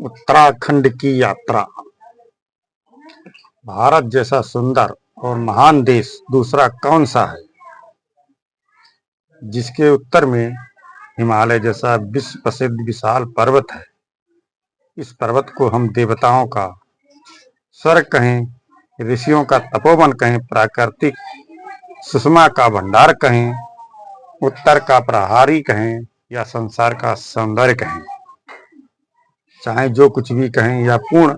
उत्तराखंड की यात्रा। भारत जैसा सुंदर और महान देश दूसरा कौन सा है, जिसके उत्तर में हिमालय जैसा विश्व प्रसिद्ध विशाल पर्वत है। इस पर्वत को हम देवताओं का स्वर्ग कहें, ऋषियों का तपोवन कहें, प्राकृतिक सुषमा का भंडार कहें, उत्तर का प्रहारी कहें या संसार का सौंदर्य कहें, चाहे जो कुछ भी कहें, यह पूर्ण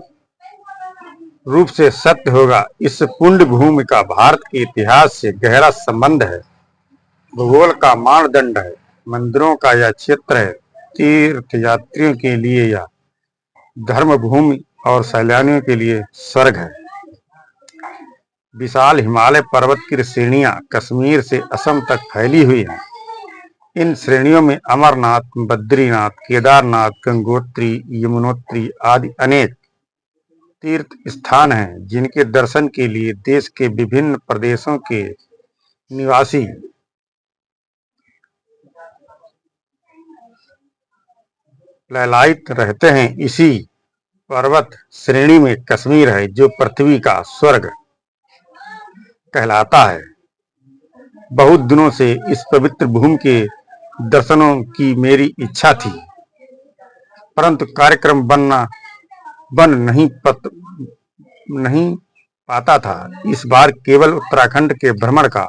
रूप से सत्य होगा। इस पुण्य भूमि का भारत के इतिहास से गहरा संबंध है, भूगोल का मानदंड है, मंदिरों का यह क्षेत्र है, तीर्थ यात्रियों के लिए यह धर्म भूमि और सैलानियों के लिए स्वर्ग है। विशाल हिमालय पर्वत की श्रेणियां कश्मीर से असम तक फैली हुई हैं। इन श्रेणियों में अमरनाथ, बद्रीनाथ, केदारनाथ, गंगोत्री, यमुनोत्री आदि अनेक तीर्थ स्थान हैं, जिनके दर्शन के लिए देश के विभिन्न प्रदेशों के निवासी लालायित रहते हैं। इसी पर्वत श्रेणी में कश्मीर है, जो पृथ्वी का स्वर्ग कहलाता है। बहुत दिनों से इस पवित्र भूमि के दर्शनों की मेरी इच्छा थी, परंतु कार्यक्रम बन नहीं पाता था। इस बार केवल उत्तराखंड के भ्रमण का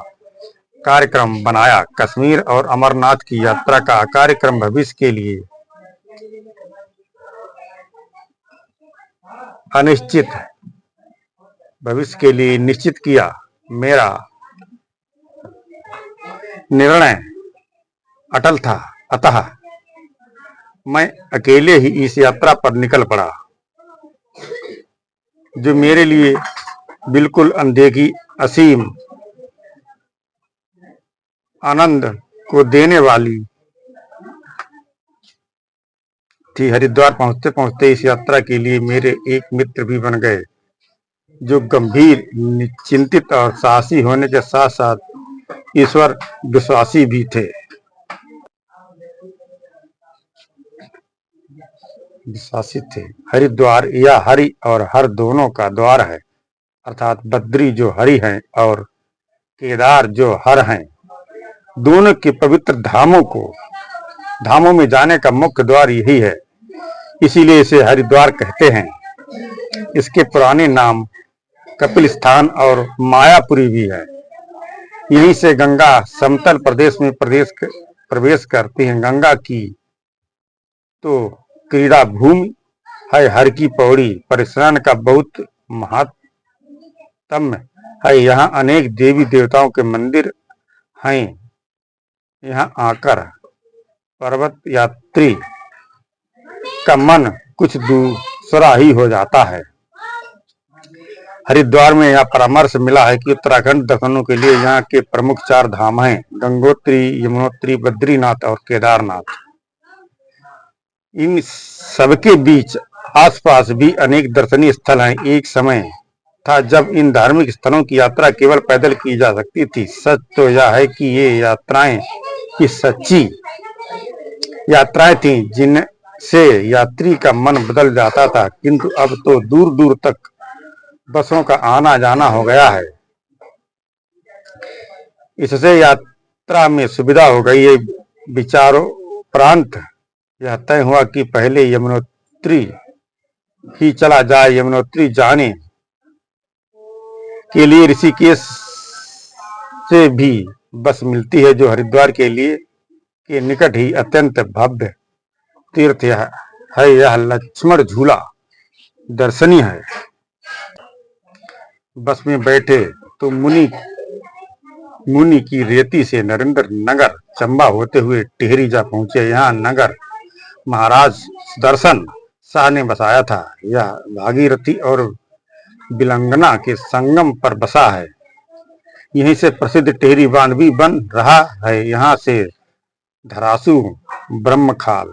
कार्यक्रम बनाया। कश्मीर और अमरनाथ की यात्रा का कार्यक्रम भविष्य के लिए निश्चित किया। मेरा निर्णय अटल था, अतः मैं अकेले ही इस यात्रा पर निकल पड़ा, जो मेरे लिए बिल्कुल अनदेखी असीम आनंद को देने वाली थी। हरिद्वार पहुंचते पहुंचते इस यात्रा के लिए मेरे एक मित्र भी बन गए, जो गंभीर, चिंतित और साहसी होने के साथ साथ ईश्वर विश्वासी भी थे। हरिद्वार या हरि और हर दोनों का द्वार है, अर्थात बद्री जो हरि हैं और केदार जो हर हैं। दोनों के पवित्र धामों में जाने का मुख्य द्वार यही है, इसीलिए इसे हरिद्वार कहते हैं। इसके पुराने नाम कपिल स्थान और मायापुरी भी है। यहीं से गंगा समतल प्रदेश में प्रवेश करती है। गंगा की तो क्रीड़ा भूमि है, हर की पौड़ी पर स्नान का बहुत महत्व है। यहाँ अनेक देवी देवताओं के मंदिर हैं। यहाँ आकर पर्वत यात्री का मन कुछ दूसरा ही हो जाता है। हरिद्वार में यह परामर्श मिला है कि उत्तराखंड दर्शनों के लिए यहाँ के प्रमुख 4 धाम हैं: गंगोत्री, यमुनोत्री, बद्रीनाथ और केदारनाथ। इन सबके बीच आसपास भी अनेक दर्शनीय स्थल हैं। एक समय था जब इन धार्मिक स्थलों की यात्रा केवल पैदल की जा सकती थी। सच तो यह है कि ये यात्राएं की सच्ची यात्राएं थीं, जिनसे यात्री का मन बदल जाता था। किंतु अब तो दूर दूर तक बसों का आना जाना हो गया है। इससे यात्रा में सुविधा हो गई है। विचारोपरांत यह तय हुआ कि पहले यमुनोत्री ही चला जाए। यमुनोत्री जाने के लिए ऋषिकेश से भी बस मिलती है, जो हरिद्वार के निकट ही अत्यंत भव्य तीर्थ है। यह लक्ष्मण झूला दर्शनीय है। बस में बैठे तो मुनि की रेती से नरेंद्र नगर चंबा होते हुए टिहरी जा पहुंचे। यहाँ नगर महाराज सुदर्शन शाह ने बसाया था। यह भागीरथी और बिलंगना के संगम पर बसा है। यहीं से प्रसिद्ध टिहरी बांध भी बन रहा है। यहाँ से धरासू, ब्रह्मखाल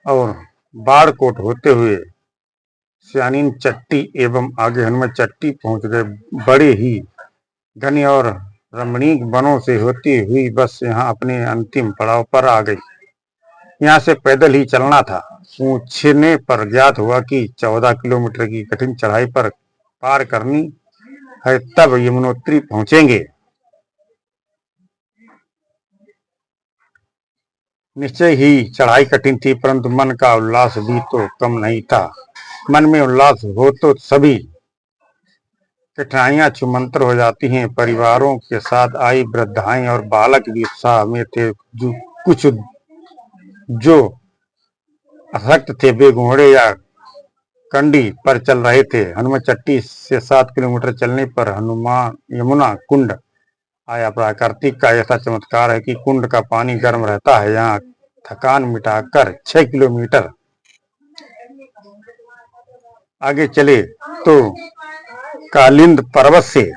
और बाड़कोट होते हुए स्यानीन चट्टी एवं आगे हनुमत चट्टी पहुंच गए। बड़े ही घने और रमणीक वनों से होती हुई बस यहाँ अपने अंतिम पड़ाव पर आ गई। यहाँ से पैदल ही चलना था। पूछने पर ज्ञात हुआ कि 14 किलोमीटर की कठिन चढ़ाई पर पार करनी है, तब यमुनोत्री पहुंचेंगे। निश्चय ही चढ़ाई कठिन थी, परंतु मन का उल्लास भी तो कम नहीं था। मन में उल्लास हो तो सभी कठिनाइयां छूमंतर हो जाती हैं। परिवारों के साथ आई वृद्धाएं और बालक भी उत्साह में थे। कुछ जो असक्त थे वे घोड़े या कंडी पर चल रहे थे। हनुमचट्टी से 7 किलोमीटर चलने पर यमुना कुंड आया। प्राकृतिक का ऐसा चमत्कार है कि कुंड का पानी गर्म रहता है। यहाँ थकान मिटाकर 6 किलोमीटर आगे चले तो कालिंद पर्वत से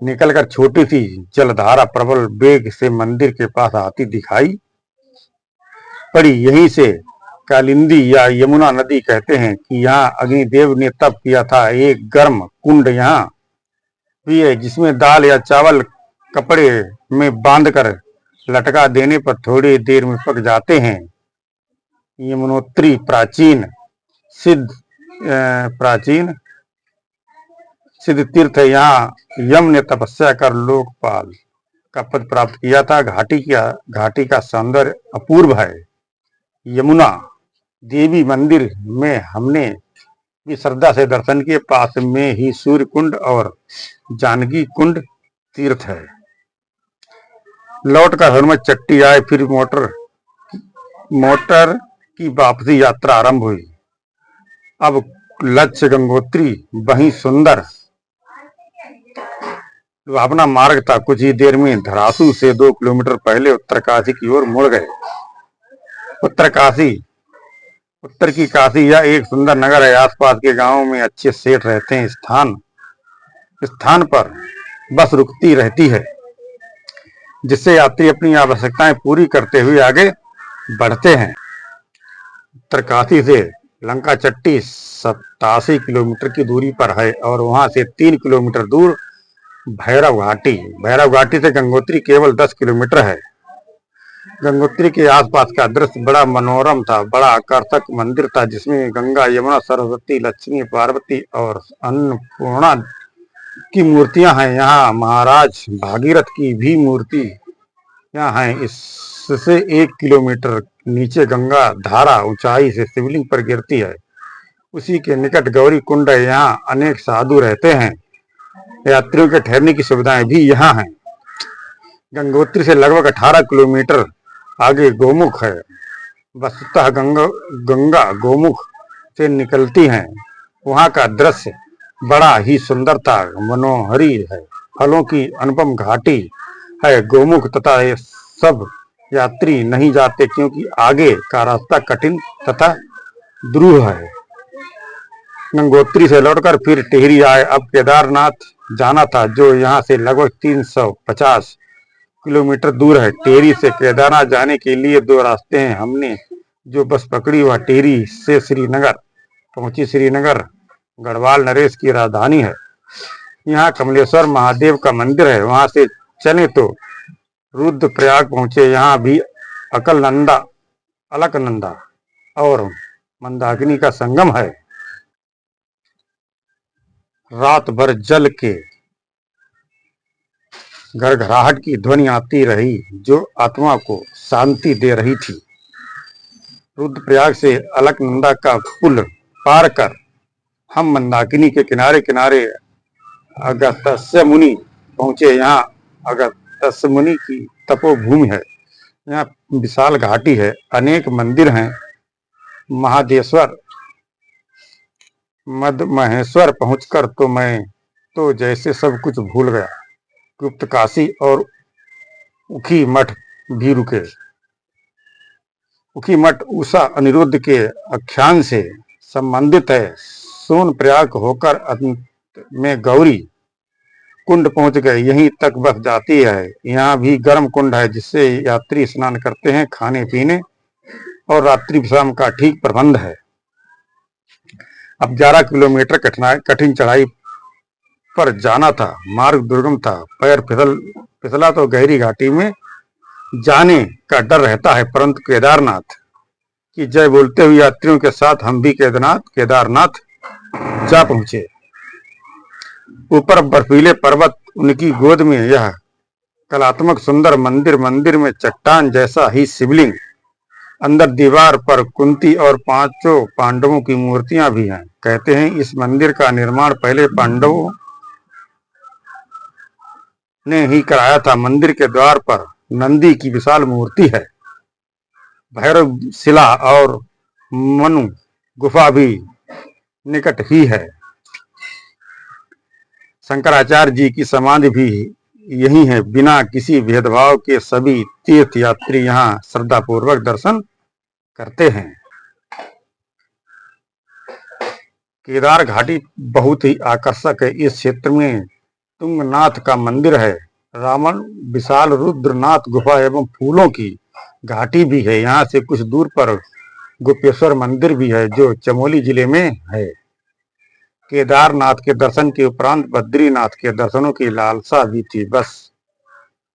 निकलकर छोटी सी जलधारा प्रबल वेग से मंदिर के पास आती दिखाई पड़ी। यहीं से कालिंदी या यमुना नदी कहते हैं कि यहाँ अग्निदेव ने तप किया था। एक गर्म कुंड यहाँ भी है, जिसमें दाल या चावल कपड़े में बांधकर लटका देने पर थोड़ी देर में पक जाते हैं। यमुनोत्री प्राचीन सिद्ध तीर्थ है। यहाँ यम ने तपस्या कर लोकपाल का पद प्राप्त किया था। घाटी का सौंदर्य अपूर्व है। यमुना देवी मंदिर में हमने भी श्रद्धा से दर्शन किए। पास में ही सूर्य कुंड और जानकी कुंड तीर्थ है। लौटकर हनुमचट्टी आए, फिर मोटर की वापसी यात्रा आरंभ हुई। अब लक्ष्य गंगोत्री वहीं सुंदर अपना मार्ग था। कुछ ही देर में धरासू से 2 किलोमीटर पहले उत्तरकाशी की ओर मुड़ गए। उत्तर की काशी यह एक सुंदर नगर है। आसपास के गांवों में अच्छे सेठ रहते हैं। स्थान पर बस रुकती रहती है, जिससे यात्री अपनी आवश्यकताएं पूरी करते हुए आगे बढ़ते हैं। उत्तरकाशी से लंका चट्टी 87 किलोमीटर की दूरी पर है और वहां से 3 किलोमीटर दूर भैरव घाटी से गंगोत्री केवल 10 किलोमीटर है। गंगोत्री के आसपास का दृश्य बड़ा मनोरम था। बड़ा आकर्षक मंदिर था, जिसमें गंगा, यमुना, सरस्वती, लक्ष्मी, पार्वती और अन्नपूर्णा की मूर्तियां हैं। यहाँ महाराज भागीरथ की भी मूर्ति यहाँ है। इससे 1 किलोमीटर नीचे गंगा धारा ऊंचाई से शिवलिंग पर गिरती है। उसी के निकट गौरी कुंड है। यहाँ अनेक साधु रहते हैं। यात्रियों के ठहरने की सुविधाएं भी यहाँ हैं। गंगोत्री से लगभग 18 किलोमीटर आगे गोमुख है। वस्तुतः गंगा गोमुख से निकलती हैं। वहां का दृश्य बड़ा ही सुंदर था, मनोहरी है। फलों की अनुपम घाटी है गोमुख, तथा ये सब यात्री नहीं जाते क्योंकि आगे का रास्ता कठिन तथा द्रूह है। गंगोत्री से लौटकर फिर टिहरी आए। अब केदारनाथ जाना था, जो यहाँ से लगभग 350 किलोमीटर दूर है। टिहरी से केदारनाथ जाने के लिए 2 रास्ते हैं। हमने जो बस पकड़ी वह टिहरी से श्रीनगर पहुंची। श्रीनगर गढ़वाल नरेश की राजधानी है। यहाँ कमलेश्वर महादेव का मंदिर है। वहां से चले तो रुद्रप्रयाग पहुंचे। यहाँ भी अलकनंदा और मंदाकिनी का संगम है। रात भर जल के घरघराहट की ध्वनि आती रही, जो आत्मा को शांति दे रही थी। रुद्रप्रयाग से अलकनंदा का पुल पार कर हम मंदाकिनी के किनारे किनारे अगस्त्य मुनि पहुंचे। यहाँ अगस्त्य मुनि की तपोभूमि है। यहाँ विशाल घाटी है, अनेक मंदिर हैं। महादेश्वर महेश्वर पहुंचकर तो मैं तो जैसे सब कुछ भूल गया। गुप्त काशी और उखी मठ भी रुके। उखी मठ उषा अनिरुद्ध के आख्यान से संबंधित है। सोनप्रयाग होकर अंत में गौरी कुंड पहुंच गए। यहीं तक बस जाती है। यहाँ भी गर्म कुंड है, जिससे यात्री स्नान करते हैं। खाने पीने और रात्रि विश्राम का ठीक प्रबंध है। अब 11 किलोमीटर कठिन चढ़ाई पर जाना था। मार्ग दुर्गम था। पैर फिसला तो गहरी घाटी में जाने का डर रहता है, परंतु केदारनाथ की जय बोलते हुए यात्रियों के साथ हम भी केदारनाथ जा पहुंचे। ऊपर बर्फीले पर्वत, उनकी गोद में यह कलात्मक सुंदर मंदिर, मंदिर में चट्टान जैसा ही शिवलिंग, अंदर दीवार पर कुंती और पांचों पांडवों की मूर्तियां भी हैं। कहते हैं इस मंदिर का निर्माण पहले पांडवों ने ही कराया था। मंदिर के द्वार पर नंदी की विशाल मूर्ति है। भैरव शिला और मनु गुफा भी निकट ही है। शंकराचार्य जी की समाधि भी यही है। बिना किसी भेदभाव के सभी तीर्थ यात्री यहाँ श्रद्धापूर्वक दर्शन करते हैं। केदार घाटी बहुत ही आकर्षक है। इस क्षेत्र में तुंगनाथ का मंदिर है। रावण विशाल रुद्रनाथ गुफा एवं फूलों की घाटी भी है। यहाँ से कुछ दूर पर गोपेश्वर मंदिर भी है, जो चमोली जिले में है। केदारनाथ के दर्शन के उपरांत बद्रीनाथ के दर्शनों की लालसा भी थी। बस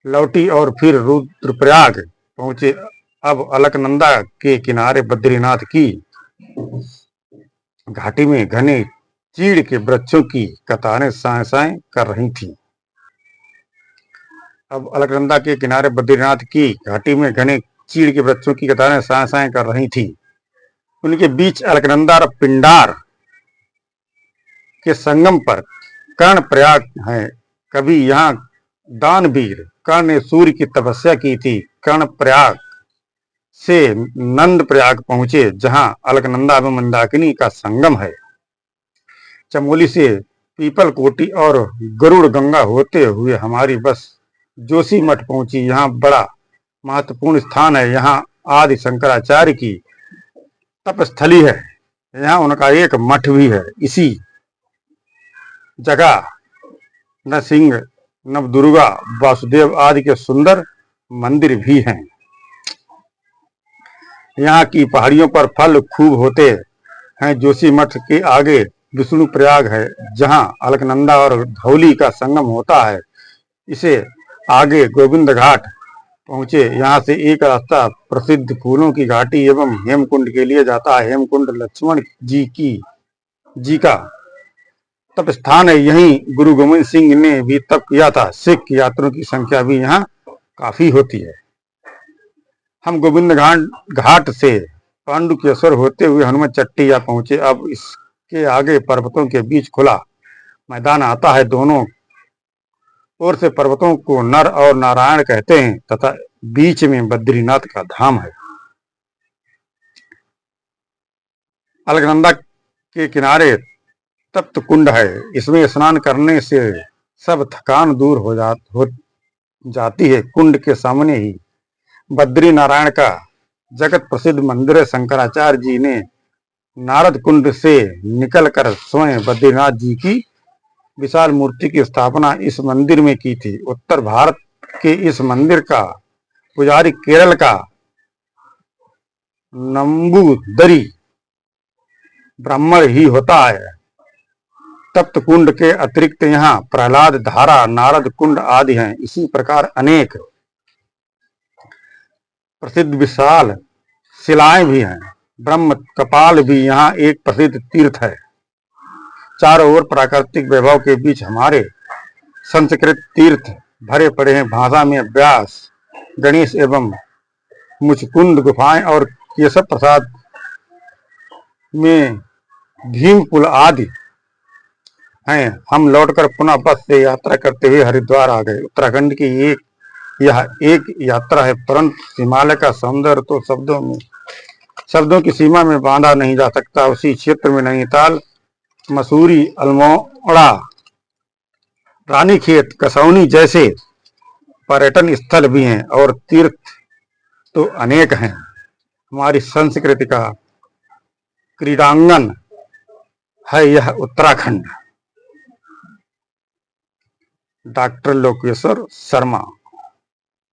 लौटी और फिर रुद्रप्रयाग पहुंचे। अब अलकनंदा के किनारे बद्रीनाथ की घाटी में घने चीड़ के वृक्षों की कतारें साए साए कर रही थीं। अब अलकनंदा के किनारे बद्रीनाथ की घाटी में घने चीड़ के वृक्षों की कतारें साए साए कर रही थीं। उनके बीच अलकनंदा और पिंडार के संगम पर कर्णप्रयाग है। कभी यहाँ दानवीर कर्ण ने सूर्य की तपस्या की थी। कर्णप्रयाग से नंदप्रयाग पहुंचे, जहां अलकनंदा एवं मंदाकिनी का संगम है। चमोली से पीपलकोटी और गरुड़ गंगा होते हुए हमारी बस जोशी मठ पहुंची। यहाँ बड़ा महत्वपूर्ण स्थान है। यहाँ आदि शंकराचार्य की तपस्थली है। यहाँ उनका एक मठ भी है। इसी जगह नरसिंह, नवदुर्गा, वासुदेव आदि के सुंदर मंदिर भी हैं। यहाँ की पहाड़ियों पर फल खूब होते हैं। जोशी मठ के आगे विष्णु प्रयाग है, जहाँ अलकनंदा और धौली का संगम होता है। इसे आगे गोविंद घाट पहुंचे। यहाँ से एक रास्ता प्रसिद्ध फूलों की घाटी एवं हेमकुंड के लिए जाता है। हेमकुंड लक्ष्मण जी का तप स्थान है। यहीं गुरु गोविंद सिंह ने भी तप किया था। सिख यात्रियों की संख्या भी यहाँ काफी होती है। हम गोविंद घाट से पांडुकेश्वर होते हुए हनुमान चट्टी जा पहुंचे। अब इसके आगे पर्वतों के बीच खुला मैदान आता है। दोनों ओर से पर्वतों को नर और नारायण कहते हैं तथा बीच में बद्रीनाथ का धाम है। अलकनंदा के किनारे तप्त कुंड है। इसमें स्नान करने से सब थकान दूर हो जाती है। कुंड के सामने ही बद्री नारायण का जगत प्रसिद्ध मंदिर है। शंकराचार्य जी ने नारद कुंड से निकलकर स्वयं बद्रीनाथ जी की विशाल मूर्ति की स्थापना इस मंदिर में की थी। उत्तर भारत के इस मंदिर का पुजारी केरल का नंबूदरी ब्राह्मण ही होता है। तप्त कुंड के अतिरिक्त यहाँ प्रहलाद धारा, नारद कुंड आदि हैं। इसी प्रकार अनेक प्रसिद्ध विशाल शिलाएं भी हैं। ब्रह्म कपाल भी यहाँ एक प्रसिद्ध तीर्थ है। चारों ओर प्राकृतिक वैभव के बीच हमारे संस्कृत तीर्थ भरे पड़े हैं। भाषा में व्यास, गणेश एवं मुचकुंद गुफाएं और केशव प्रसाद में भीमकुल आदि हैं। हम लौटकर पुनः बस से यात्रा करते हुए हरिद्वार आ गए। उत्तराखंड की यह एक यात्रा है, परंतु हिमालय का सौंदर्य तो शब्दों की सीमा में बांधा नहीं जा सकता। उसी क्षेत्र में नैनीताल, मसूरी, अल्मोड़ा, रानीखेत, कसौनी जैसे पर्यटन स्थल भी हैं और तीर्थ तो अनेक हैं। हमारी संस्कृति का क्रीडांगन है यह उत्तराखंड। डॉक्टर लोकेश्वर शर्मा।